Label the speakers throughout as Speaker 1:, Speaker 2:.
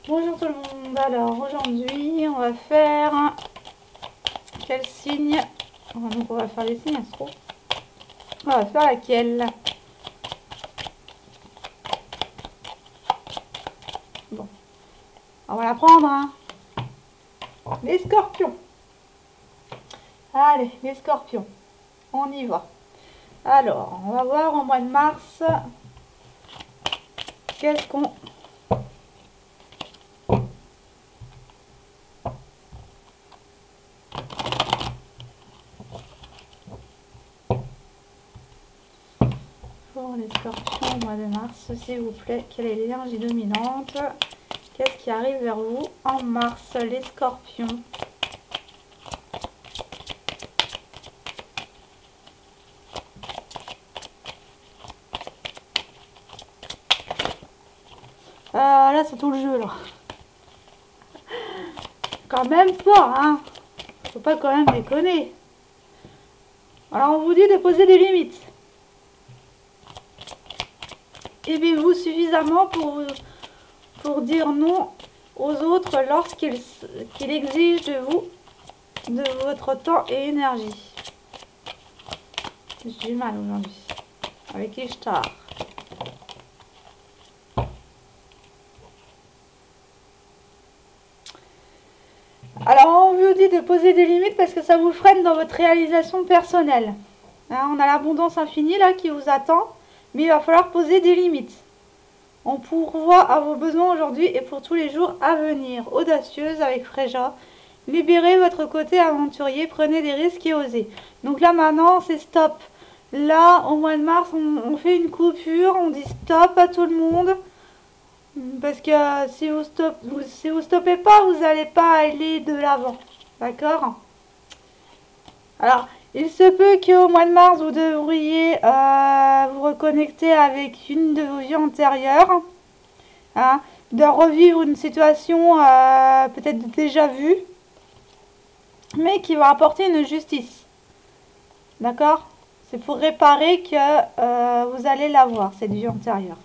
Speaker 1: Bonjour tout le monde, alors aujourd'hui on va faire quel signe? Donc on va faire les signes astro. On va faire laquelle? Bon, on va la prendre, hein. Les scorpions. Allez, les scorpions, on y va. Alors, on va voir au mois de mars qu'est-ce qu'on... Pour les scorpions au mois de mars, s'il vous plaît, quelle est l'énergie dominante? Qu'est-ce qui arrive vers vous en mars, les scorpions? Là, c'est tout le jeu, là. Quand même pas, hein. Faut pas quand même déconner. Alors, on vous dit de poser des limites. Aimez-vous suffisamment pour dire non aux autres lorsqu'ils exigent de vous de votre temps et énergie. J'ai du mal aujourd'hui avec Ishtar. Alors on vous dit de poser des limites parce que ça vous freine dans votre réalisation personnelle. Hein, on a l'abondance infinie là qui vous attend, mais il va falloir poser des limites. On pourvoit à vos besoins aujourd'hui et pour tous les jours à venir. Audacieuse avec Fréja. Libérez votre côté aventurier, prenez des risques et osez. Donc là maintenant c'est stop. Là au mois de mars on fait une coupure, on dit stop à tout le monde. Parce que si vous stoppez pas, vous n'allez pas aller de l'avant. D'accord? Alors, il se peut qu'au mois de mars, vous devriez vous reconnecter avec une de vos vies antérieures. Hein, de revivre une situation peut-être déjà vue. Mais qui va apporter une justice. D'accord? C'est pour réparer que vous allez l'avoir, cette vie antérieure.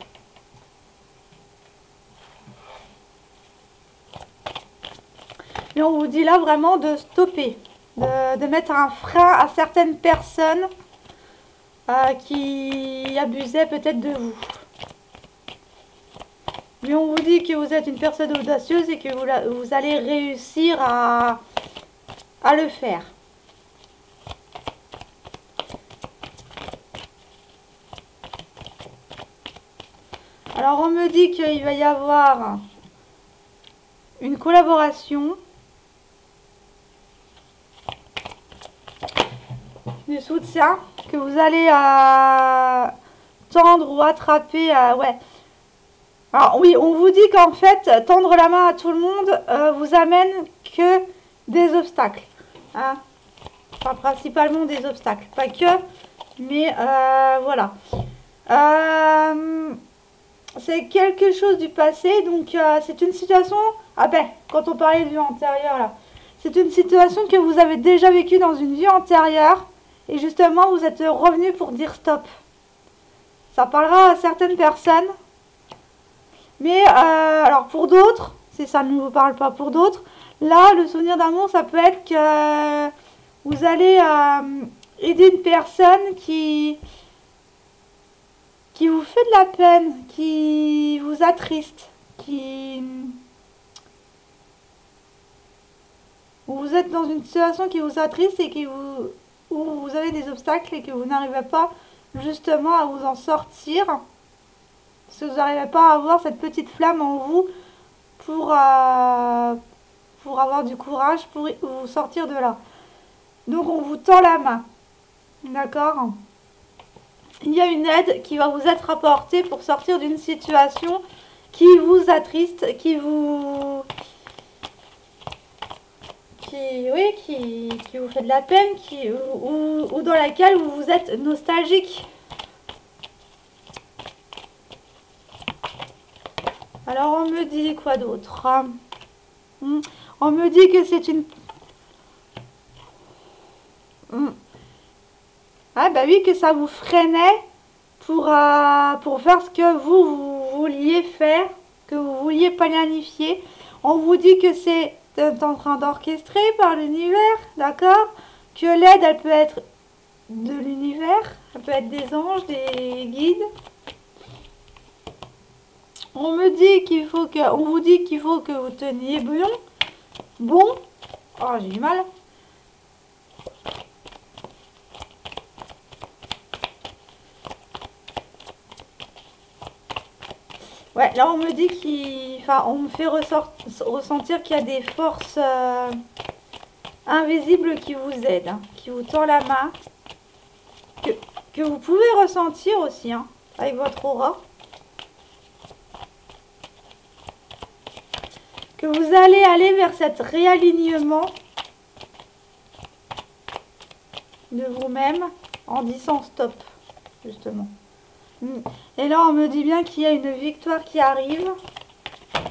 Speaker 1: Et on vous dit là vraiment de stopper, de mettre un frein à certaines personnes qui abusaient peut-être de vous. Mais on vous dit que vous êtes une personne audacieuse et que vous allez réussir à le faire. Alors on me dit qu'il va y avoir une collaboration. Du soutien que vous allez tendre ou attraper. Ouais. Alors oui, on vous dit qu'en fait, tendre la main à tout le monde vous amène que des obstacles. Hein, enfin, principalement des obstacles. Pas que, mais voilà. C'est quelque chose du passé, donc c'est une situation... Ah ben, quand on parlait de vie antérieure, là. C'est une situation que vous avez déjà vécue dans une vie antérieure. Et justement, vous êtes revenu pour dire stop. Ça parlera à certaines personnes. Mais, alors pour d'autres, si ça ne vous parle pas pour d'autres, là, le souvenir d'amour, ça peut être que vous allez aider une personne qui vous fait de la peine, qui vous attriste, où vous êtes dans une situation qui vous attriste et où vous avez des obstacles et que vous n'arrivez pas justement à vous en sortir. Parce que vous n'arrivez pas à avoir cette petite flamme en vous pour avoir du courage pour vous sortir de là. Donc on vous tend la main. D'accord? Il y a une aide qui va vous être apportée pour sortir d'une situation qui vous attriste, qui vous fait de la peine, ou dans laquelle vous êtes nostalgique. Alors on me dit quoi d'autre? On me dit que c'est une... Ah bah oui, que ça vous freinait pour faire ce que vous vouliez faire que vous vouliez planifier. On vous dit que c'est en train d'orchestrer par l'univers, d'accord? Que l'aide, elle peut être de l'univers, elle peut être des anges, des guides. On vous dit qu'il faut que vous teniez bon. Oh, j'ai du mal. Ouais, là on me dit on me fait ressentir qu'il y a des forces invisibles qui vous aident, hein, qui vous tendent la main, que vous pouvez ressentir aussi, hein, avec votre aura. Que vous allez aller vers cet réalignement de vous-même en disant stop, justement. Et là, on me dit bien qu'il y a une victoire qui arrive,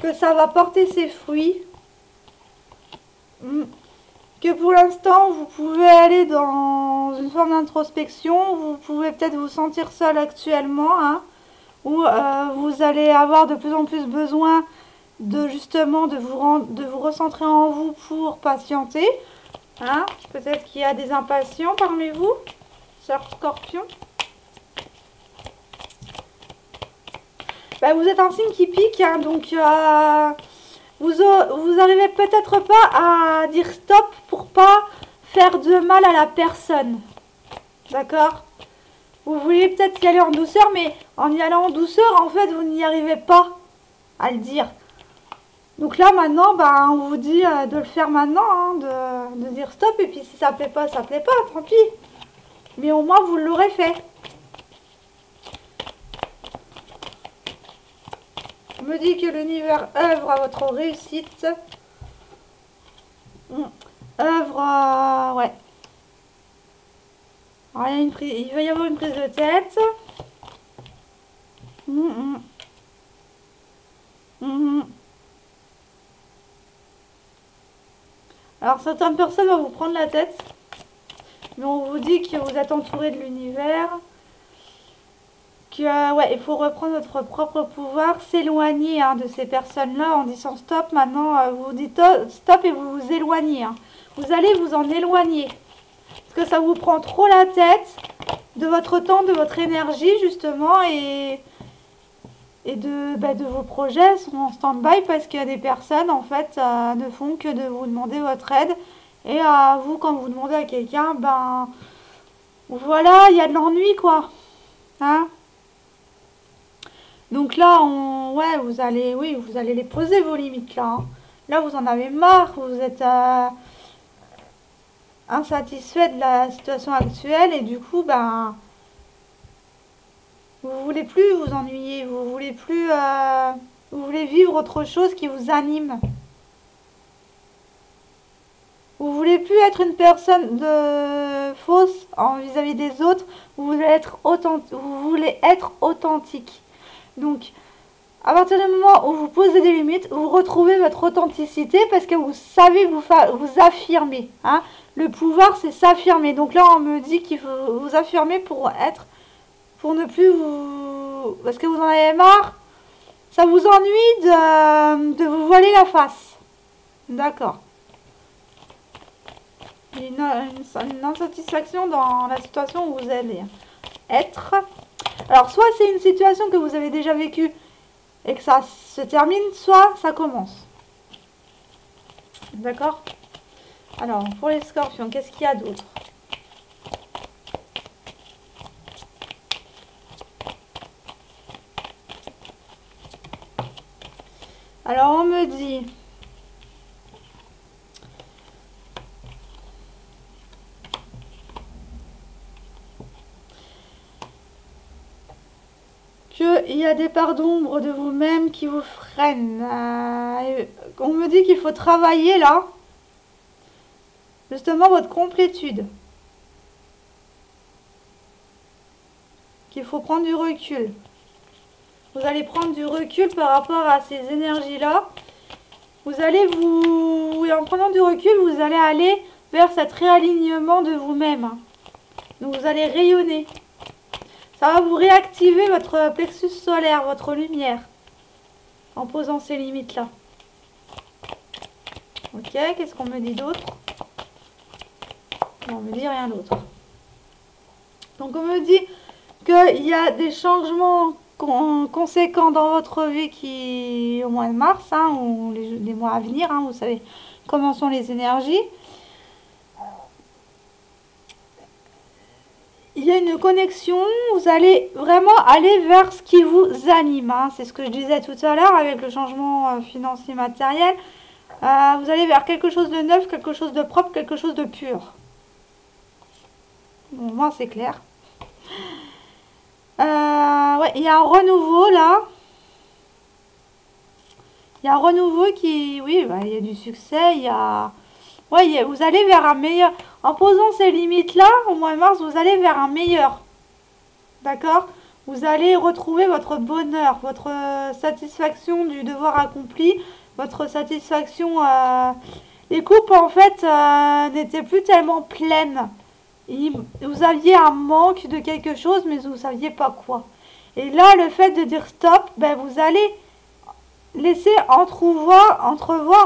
Speaker 1: que ça va porter ses fruits, que pour l'instant, vous pouvez aller dans une forme d'introspection, vous pouvez peut-être vous sentir seul actuellement, hein, où vous allez avoir de plus en plus besoin de justement de vous recentrer en vous pour patienter. Hein. Peut-être qu'il y a des impatients parmi vous, chers scorpions. Ben, vous êtes un signe qui pique, hein, donc vous arrivez peut-être pas à dire stop pour pas faire de mal à la personne. D'accord? Vous voulez peut-être y aller en douceur, mais en y allant en douceur, en fait, vous n'y arrivez pas à le dire. Donc là, maintenant, ben, on vous dit de le faire maintenant, hein, de dire stop, et puis si ça plaît pas, tant pis. Mais au moins, vous l'aurez fait. On me dit que l'univers œuvre à votre réussite. Œuvre, ouais. Alors, il va y avoir une prise de tête. Alors, certaines personnes vont vous prendre la tête. Mais on vous dit que vous êtes entouré de l'univers. Ouais, il faut reprendre votre propre pouvoir, s'éloigner, hein, de ces personnes-là en disant stop. Maintenant, vous dites stop et vous vous éloignez. Hein. Vous allez vous en éloigner. Parce que ça vous prend trop la tête de votre temps, de votre énergie, justement. Et de vos projets sont en stand-by parce qu'il y a des personnes, en fait, ne font que de vous demander votre aide. Et vous, quand vous demandez à quelqu'un, ben, voilà, il y a de l'ennui, quoi. Hein? Donc là, vous allez les poser vos limites là. Hein. Là, vous en avez marre, vous êtes insatisfait de la situation actuelle et du coup, ben, vous voulez plus vous ennuyer, vous voulez plus, vous voulez vivre autre chose qui vous anime. Vous voulez plus être une personne fausse vis-à-vis des autres. Vous voulez être authentique. Donc, à partir du moment où vous posez des limites, vous retrouvez votre authenticité parce que vous savez vous affirmer. Hein. Le pouvoir, c'est s'affirmer. Donc là, on me dit qu'il faut vous affirmer pour ne plus vous... Parce que vous en avez marre. Ça vous ennuie de vous voiler la face. D'accord. Une insatisfaction dans la situation où vous allez être. Alors, soit c'est une situation que vous avez déjà vécue et que ça se termine, soit ça commence. D'accord? Alors, pour les scorpions, qu'est-ce qu'il y a d'autre? Alors, on me dit... qu'il y a des parts d'ombre de vous-même qui vous freinent. On me dit qu'il faut travailler là, justement votre complétude. Qu'il faut prendre du recul. Vous allez prendre du recul par rapport à ces énergies-là. Vous allez et en prenant du recul, vous allez aller vers cet réalignement de vous-même. Donc vous allez rayonner. Ça va vous réactiver votre plexus solaire, votre lumière. en posant ces limites-là. Ok, qu'est-ce qu'on me dit d'autre? On me dit rien d'autre. Donc on me dit qu'il y a des changements conséquents dans votre vie qui au mois de mars, hein, ou les mois à venir, hein, vous savez comment sont les énergies. Il y a une connexion, vous allez vraiment aller vers ce qui vous anime, hein. C'est ce que je disais tout à l'heure avec le changement financier matériel. Vous allez vers quelque chose de neuf, quelque chose de propre, quelque chose de pur. Bon, moi c'est clair. Ouais, il y a un renouveau là. Il y a un renouveau qui... Oui, bah, il y a du succès, il y a... Ouais, vous allez vers un meilleur... En posant ces limites-là, au mois de mars, vous allez vers un meilleur. D'accord? Vous allez retrouver votre bonheur, votre satisfaction du devoir accompli, votre satisfaction... Les coupes, en fait, n'étaient plus tellement pleines. Vous aviez un manque de quelque chose, mais vous ne saviez pas quoi. Et là, le fait de dire stop, ben, vous allez laisser entrevoir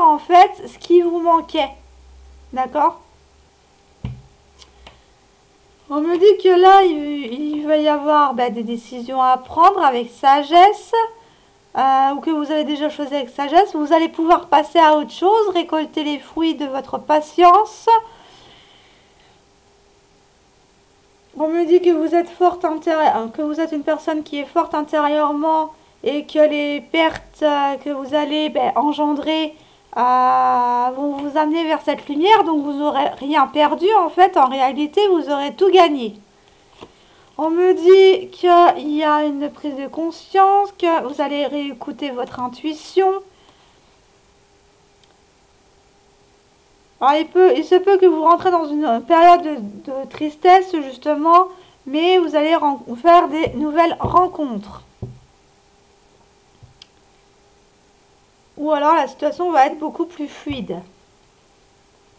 Speaker 1: en fait ce qui vous manquait. D'accord? On me dit que là, il va y avoir des décisions à prendre avec sagesse, ou que vous avez déjà choisi avec sagesse. Vous allez pouvoir passer à autre chose, récolter les fruits de votre patience. On me dit que vous êtes forte que vous êtes une personne qui est forte intérieurement et que les pertes que vous allez engendrer vont vous amener vers cette lumière. Donc vous n'aurez rien perdu en fait. En réalité, vous aurez tout gagné. On me dit qu'il y a une prise de conscience, que vous allez réécouter votre intuition. Alors, il se peut que vous rentrez dans une période de tristesse, justement, mais vous allez faire des nouvelles rencontres. Ou alors, la situation va être beaucoup plus fluide.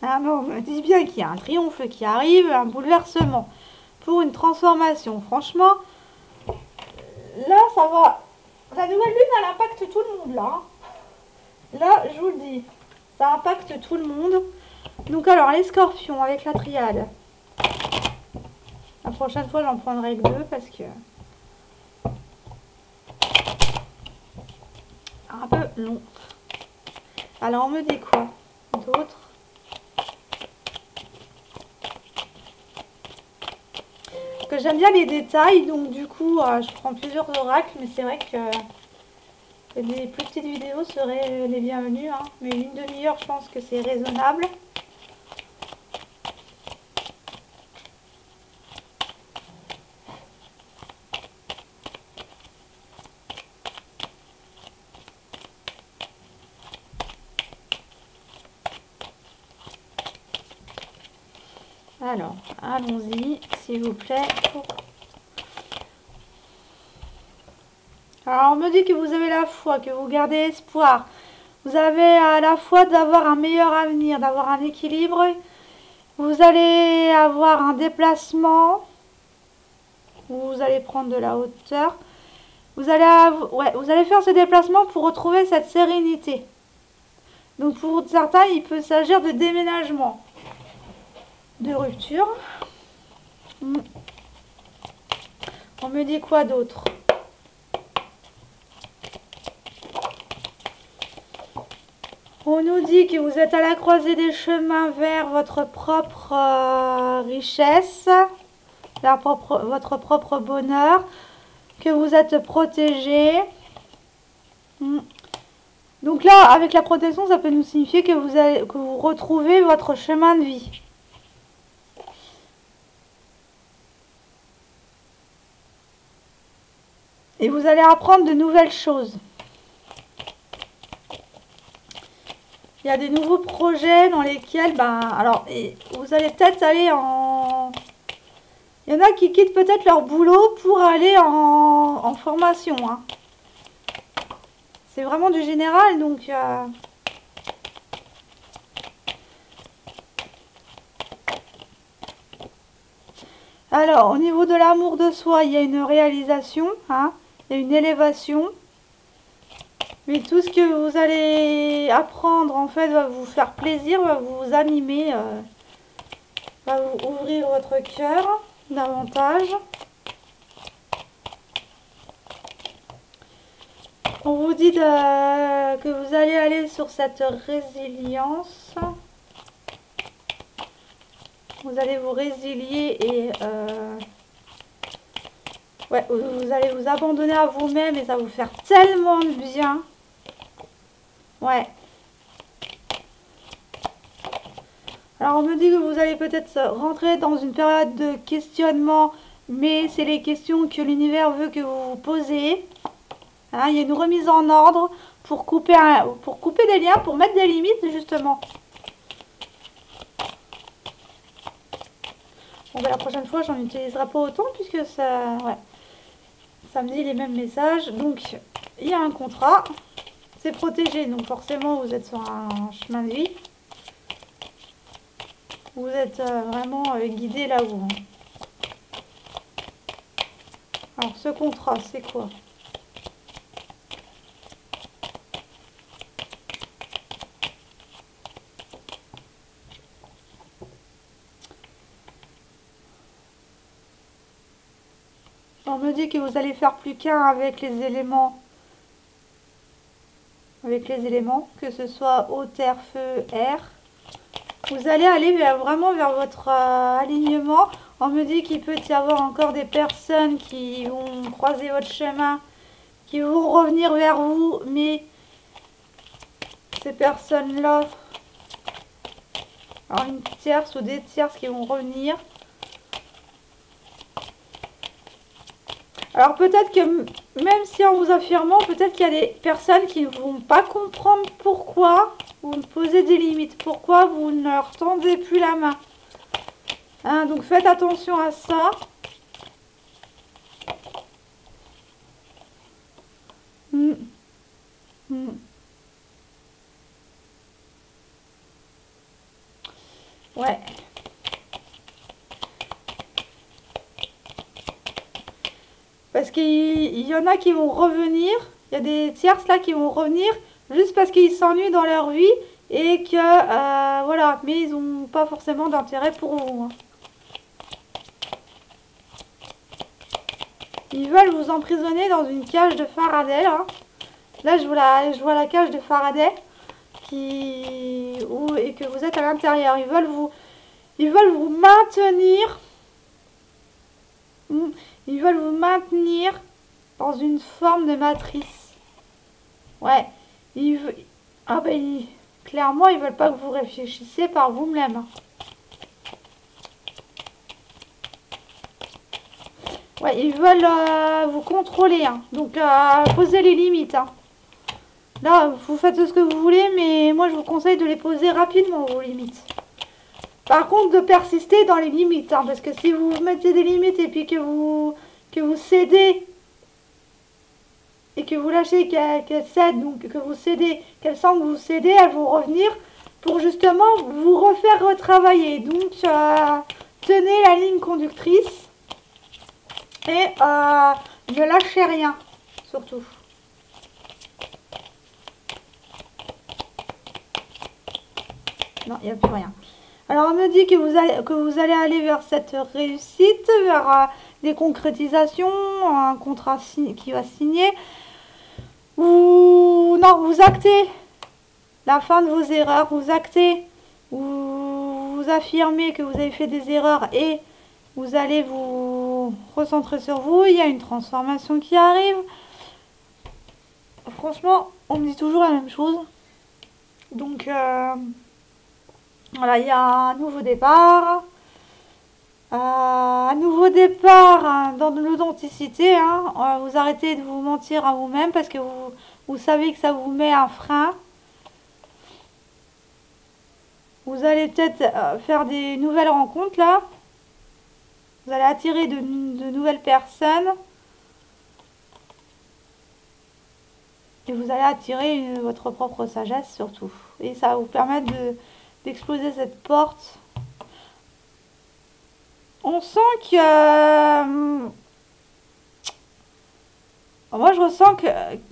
Speaker 1: Ah, mais on me dit bien qu'il y a un triomphe qui arrive, un bouleversement, pour une transformation. Franchement, là, ça va... La nouvelle lune, elle impacte tout le monde, là. Là, je vous le dis, ça impacte tout le monde. Donc alors, les scorpions avec la triade. La prochaine fois, j'en prendrai que 2 parce que... Un peu long. Alors, on me dit quoi d'autre? Que j'aime bien les détails, donc du coup, je prends plusieurs oracles, mais c'est vrai que des plus petites vidéos seraient les bienvenues, hein. Mais une demi-heure, je pense que c'est raisonnable. Alors, allons-y, s'il vous plaît. Alors, on me dit que vous avez la foi, que vous gardez espoir. Vous avez à la foi d'avoir un meilleur avenir, d'avoir un équilibre. Vous allez avoir un déplacement. Vous allez prendre de la hauteur. Vous allez faire ce déplacement pour retrouver cette sérénité. Donc, pour certains, il peut s'agir de déménagement, de rupture. On me dit quoi d'autre? On nous dit que vous êtes à la croisée des chemins vers votre propre richesse, vers votre propre bonheur, que vous êtes protégé. Donc là, avec la protection, ça peut nous signifier que vous retrouvez votre chemin de vie. Et vous allez apprendre de nouvelles choses. Il y a des nouveaux projets dans lesquels, alors, vous allez peut-être aller en... Il y en a qui quittent peut-être leur boulot pour aller en formation, hein. C'est vraiment du général, donc... Alors, au niveau de l'amour de soi, il y a une réalisation, hein, il y a une élévation. Mais tout ce que vous allez apprendre, en fait, va vous faire plaisir, va vous animer, va vous ouvrir votre cœur davantage. On vous dit que vous allez aller sur cette résilience. Vous allez vous résilier et ouais, vous allez vous abandonner à vous-même et ça va vous faire tellement de bien. Ouais. Alors on me dit que vous allez peut-être rentrer dans une période de questionnement, mais c'est les questions que l'univers veut que vous vous posez. Hein, il y a une remise en ordre pour couper des liens, pour mettre des limites justement. Bon, ben, la prochaine fois, j'en utiliserai pas autant puisque ça, ouais, ça me dit les mêmes messages. Donc, il y a un contrat, c'est protégé, donc forcément, vous êtes sur un chemin de vie. Vous êtes vraiment guidé là-haut. Alors, ce contrat, c'est quoi ? On me dit que vous allez faire plus qu'un avec les éléments. Que ce soit eau, terre, feu, air. Vous allez aller vraiment vers votre alignement. On me dit qu'il peut y avoir encore des personnes qui vont croiser votre chemin, qui vont revenir vers vous, mais ces personnes-là, alors une tierce ou des tierces qui vont revenir. Alors peut-être que même si en vous affirmant, peut-être qu'il y a des personnes qui ne vont pas comprendre pourquoi vous me posez des limites, pourquoi vous ne leur tendez plus la main. Hein, donc faites attention à ça. Ouais. Parce qu'il y en a qui vont revenir, il y a des tierces là qui vont revenir juste parce qu'ils s'ennuient dans leur vie et que, voilà, mais ils n'ont pas forcément d'intérêt pour vous. Hein. Ils veulent vous emprisonner dans une cage de Faraday. Là, là je vois la cage de Faraday et que vous êtes à l'intérieur. Ils veulent vous maintenir. Ils veulent vous maintenir dans une forme de matrice. Ouais. Ah ben, clairement, ils veulent pas que vous réfléchissiez par vous-même. Hein. Ouais, ils veulent vous contrôler. Hein. Donc, posez les limites. Hein. Là, vous faites ce que vous voulez, mais moi, je vous conseille de les poser rapidement, vos limites. Par contre, de persister dans les limites. Hein, parce que si vous mettez des limites et puis que vous cédez et que vous lâchez qu'elle cède, donc que vous cédez, qu'elle sent que vous cédez, elles vont revenir pour justement vous refaire retravailler. Donc, tenez la ligne conductrice et ne lâchez rien, surtout. Non, il n'y a plus rien. Alors, on me dit que vous allez aller vers cette réussite, vers des concrétisations, un contrat qui va signer. Ou non, vous actez la fin de vos erreurs, vous actez, vous affirmez que vous avez fait des erreurs et vous allez vous recentrer sur vous. Il y a une transformation qui arrive. Franchement, on me dit toujours la même chose. Donc, voilà, il y a un nouveau départ. Un nouveau départ hein, dans l'authenticité. Hein. Vous arrêtez de vous mentir à vous-même parce que vous savez que ça vous met un frein. Vous allez peut-être faire des nouvelles rencontres là. Vous allez attirer de nouvelles personnes. Et vous allez attirer votre propre sagesse surtout. Et ça va vous permettre d'exploser cette porte. On sent que Alors moi, je ressens que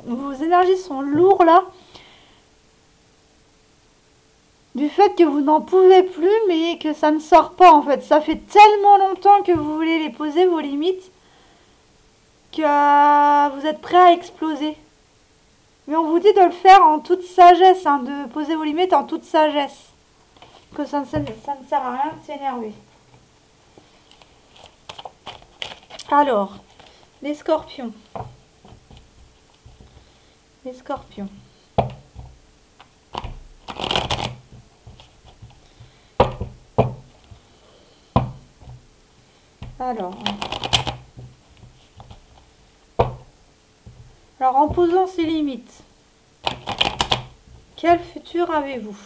Speaker 1: vos énergies sont lourdes là. Du fait que vous n'en pouvez plus, mais que ça ne sort pas en fait. Ça fait tellement longtemps que vous voulez les poser, vos limites, que vous êtes prêt à exploser. Mais on vous dit de le faire en toute sagesse, hein, de poser vos limites en toute sagesse. Que ça ne sert à rien de s'énerver. Alors, les scorpions. Les scorpions. Alors, en posant ces limites, quel futur avez-vous?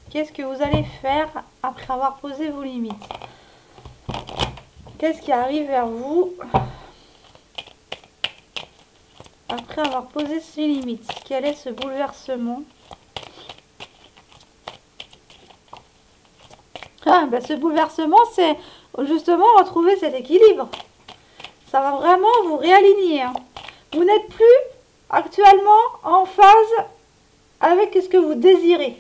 Speaker 1: Qu'est-ce que vous allez faire après avoir posé vos limites? Qu'est-ce qui arrive vers vous après avoir posé ces limites? Quel est ce bouleversement? Ce bouleversement, c'est justement retrouver cet équilibre. Ça va vraiment vous réaligner. Hein. Vous n'êtes plus actuellement en phase avec ce que vous désirez.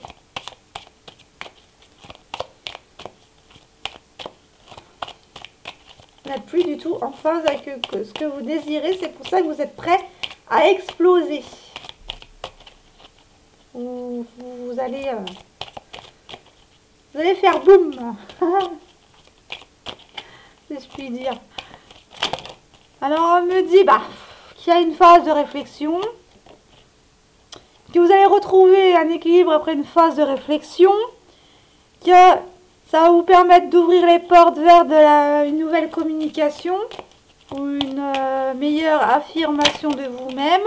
Speaker 1: Vous n'êtes plus du tout en phase avec ce que vous désirez. C'est pour ça que vous êtes prêt à exploser. Vous allez faire boum. Si je puis dire. Alors on me dit qu'il y a une phase de réflexion, que vous allez retrouver un équilibre après une phase de réflexion, que ça va vous permettre d'ouvrir les portes vers une nouvelle communication ou une meilleure affirmation de vous-même.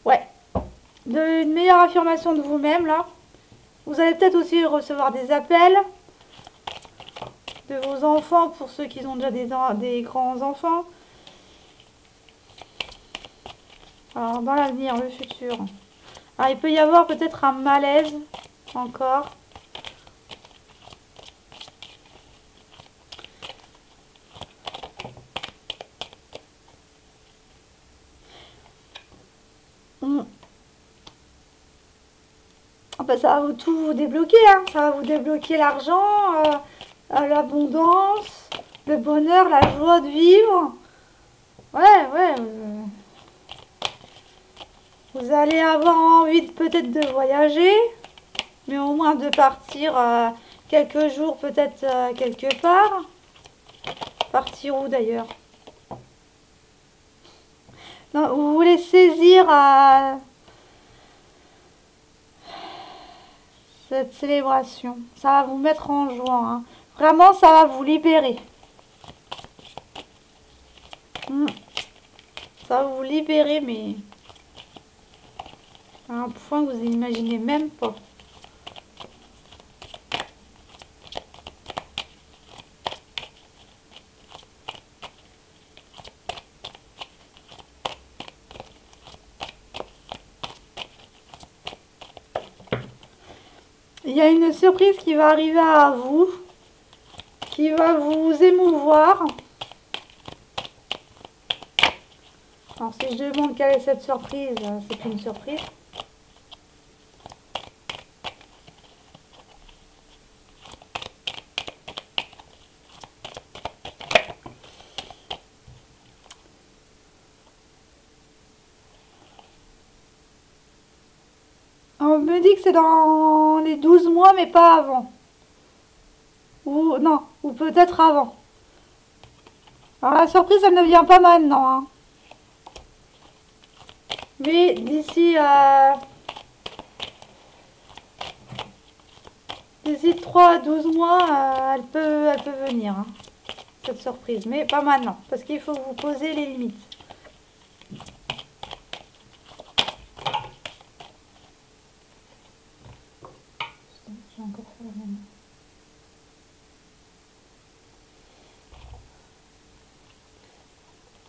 Speaker 1: Ouais, une meilleure affirmation de vous-même là. Vous allez peut-être aussi recevoir des appels de vos enfants pour ceux qui ont déjà des grands enfants. Alors, dans l'avenir, le futur. Alors, il peut y avoir peut-être un malaise encore. Ça va tout vous débloquer. Hein. Ça va vous débloquer l'argent, l'abondance, le bonheur, la joie de vivre. Ouais. Vous allez avoir envie peut-être de voyager, mais au moins de partir quelques jours peut-être quelque part. Partir où d'ailleurs? Non, vous voulez saisir cette célébration. Ça va vous mettre en joie. Hein. Vraiment, ça va vous libérer. Ça va vous libérer, mais à un point que vous n'imaginez même pas. Il y a une surprise qui va arriver à vous, qui va vous émouvoir. Alors si je demande quelle est cette surprise, c'est une surprise. On me dit que c'est dans les 12 mois, mais pas avant. Ou non, ou peut-être avant. Alors la surprise, elle ne vient pas maintenant. Hein. Mais d'ici 3 à 12 mois, elle peut venir, hein, cette surprise. Mais pas maintenant, parce qu'il faut vous poser les limites. J'ai encore fait la même.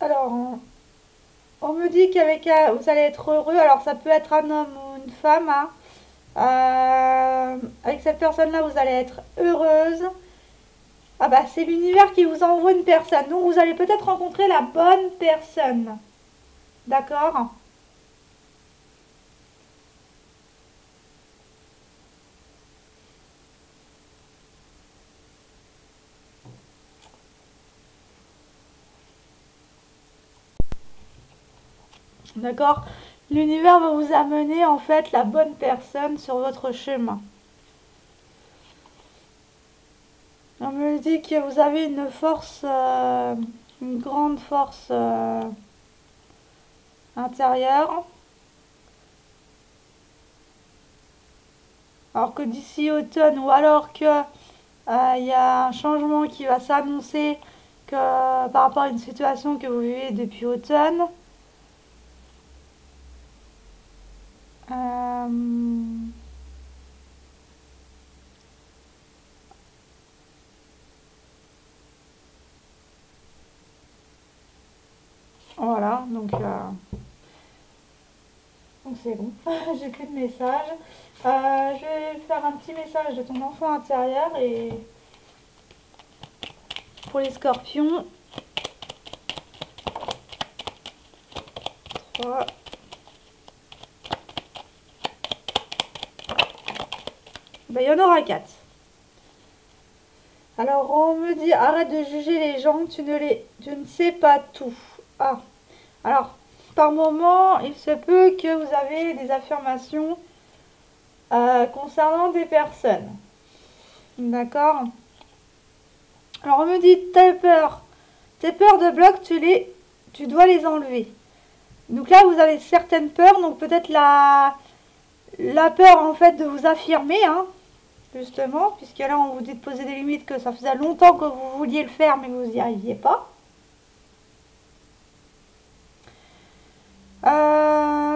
Speaker 1: Alors, on me dit qu'avec vous allez être heureux. Alors, ça peut être un homme ou une femme. Hein. Avec cette personne-là, vous allez être heureuse. Ah bah c'est l'univers qui vous envoie une personne. Donc vous allez peut-être rencontrer la bonne personne. D'accord? D'accord? L'univers va vous amener en fait la bonne personne sur votre chemin. On me dit que vous avez une force, une grande force intérieure. Alors que d'ici automne, ou alors que il y a un changement qui va s'annoncer que par rapport à une situation que vous vivez depuis automne. Euh, voilà, donc c'est bon, j'ai plus de message. Je vais faire un petit message de ton enfant intérieur et pour les scorpions. 3. Ben, il y en aura 4. Alors on me dit arrête de juger les gens, tu ne sais pas tout. Ah, alors par moment il se peut que vous avez des affirmations concernant des personnes. D'accord? Alors on me dit tes peurs de bloc, tu dois les enlever. Donc là vous avez certaines peurs, donc peut-être la peur en fait de vous affirmer, hein, justement, puisque là on vous dit de poser des limites, que ça faisait longtemps que vous vouliez le faire mais vous n'y arriviez pas.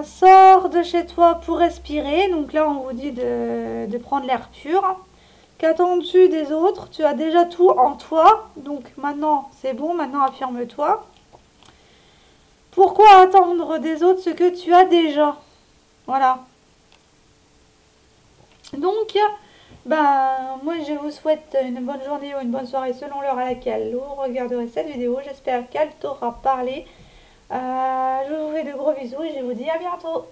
Speaker 1: Sors de chez toi pour respirer, donc là on vous dit de prendre l'air pur. Qu'attends-tu des autres? Tu as déjà tout en toi, donc maintenant c'est bon, maintenant affirme-toi. Pourquoi attendre des autres ce que tu as déjà? Voilà. Donc, moi je vous souhaite une bonne journée ou une bonne soirée selon l'heure à laquelle vous regarderez cette vidéo. J'espère qu'elle t'aura parlé. Je vous fais de gros bisous et je vous dis à bientôt.